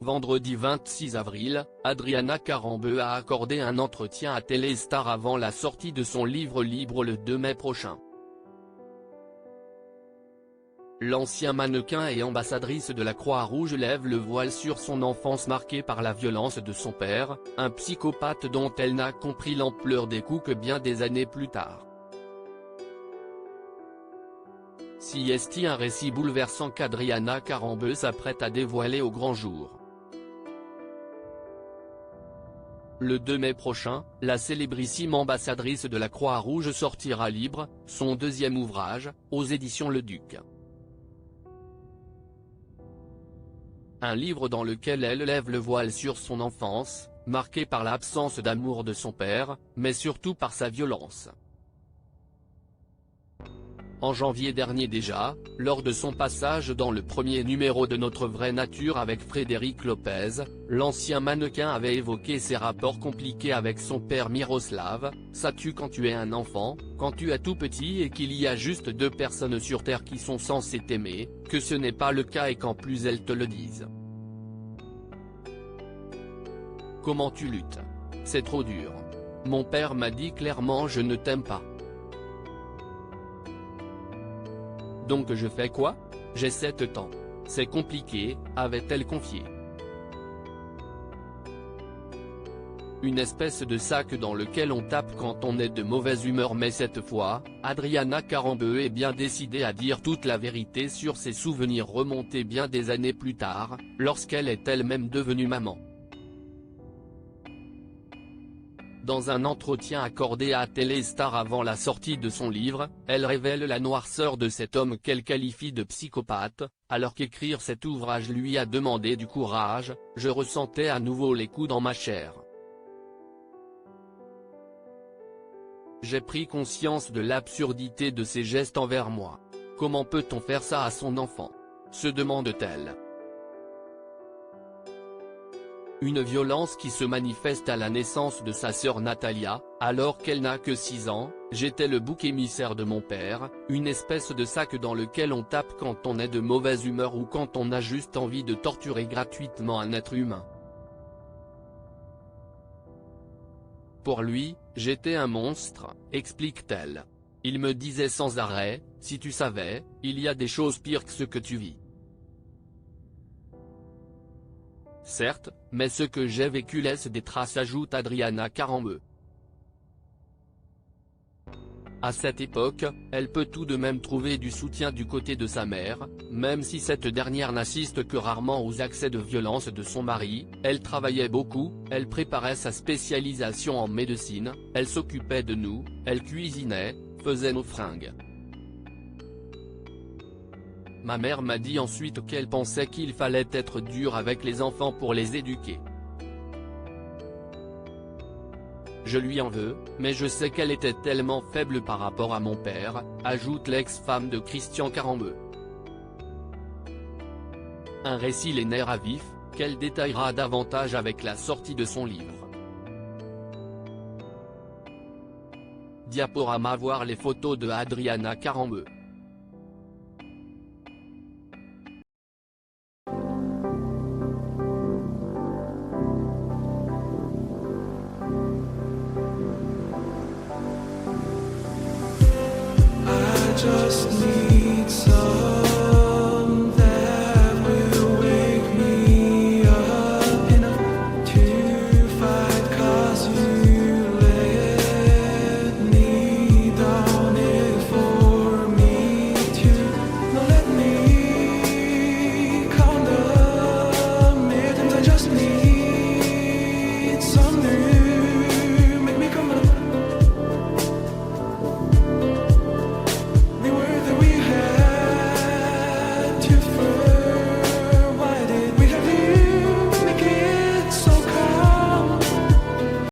Vendredi 26 avril, Adriana Carambeu a accordé un entretien à Téléstar avant la sortie de son livre Libre le 2 mai prochain. L'ancien mannequin et ambassadrice de la Croix-Rouge lève le voile sur son enfance marquée par la violence de son père, un psychopathe dont elle n'a compris l'ampleur des coups que bien des années plus tard. Si est un récit bouleversant qu'Adriana Carambeu s'apprête à dévoiler au grand jour. Le 2 mai prochain, la célébrissime ambassadrice de la Croix-Rouge sortira Libre, son deuxième ouvrage, aux éditions Le Duc. Un livre dans lequel elle lève le voile sur son enfance, marquée par l'absence d'amour de son père, mais surtout par sa violence. En janvier dernier déjà, lors de son passage dans le premier numéro de Notre Vraie Nature avec Frédéric Lopez, l'ancien mannequin avait évoqué ses rapports compliqués avec son père Miroslav. Sais-tu quand tu es un enfant, quand tu es tout petit et qu'il y a juste deux personnes sur Terre qui sont censées t'aimer, que ce n'est pas le cas et qu'en plus elles te le disent. Comment tu luttes? C'est trop dur. Mon père m'a dit clairement je ne t'aime pas. Donc je fais quoi? J'ai 7 ans. C'est compliqué, avait-elle confié. Une espèce de sac dans lequel on tape quand on est de mauvaise humeur, mais cette fois, Adriana Carambeu est bien décidée à dire toute la vérité sur ses souvenirs remontés bien des années plus tard, lorsqu'elle est elle-même devenue maman. Dans un entretien accordé à Téléstar avant la sortie de son livre, elle révèle la noirceur de cet homme qu'elle qualifie de psychopathe, alors qu'écrire cet ouvrage lui a demandé du courage. Je ressentais à nouveau les coups dans ma chair. J'ai pris conscience de l'absurdité de ses gestes envers moi. Comment peut-on faire ça à son enfant? Se demande-t-elle. Une violence qui se manifeste à la naissance de sa sœur Natalia, alors qu'elle n'a que 6 ans. J'étais le bouc émissaire de mon père, une espèce de sac dans lequel on tape quand on est de mauvaise humeur ou quand on a juste envie de torturer gratuitement un être humain. Pour lui, j'étais un monstre, explique-t-elle. Il me disait sans arrêt, si tu savais, il y a des choses pires que ce que tu vis. Certes, mais ce que j'ai vécu laisse des traces, ajoute Adriana Carambeu. À cette époque, elle peut tout de même trouver du soutien du côté de sa mère, même si cette dernière n'assiste que rarement aux accès de violence de son mari. Elle travaillait beaucoup, elle préparait sa spécialisation en médecine, elle s'occupait de nous, elle cuisinait, faisait nos fringues. Ma mère m'a dit ensuite qu'elle pensait qu'il fallait être dur avec les enfants pour les éduquer. Je lui en veux, mais je sais qu'elle était tellement faible par rapport à mon père, ajoute l'ex-femme de Christian Carambeu. Un récit les nerfs à vif, qu'elle détaillera davantage avec la sortie de son livre. Diaporama. Voir les photos de Adriana Carambeu. Just need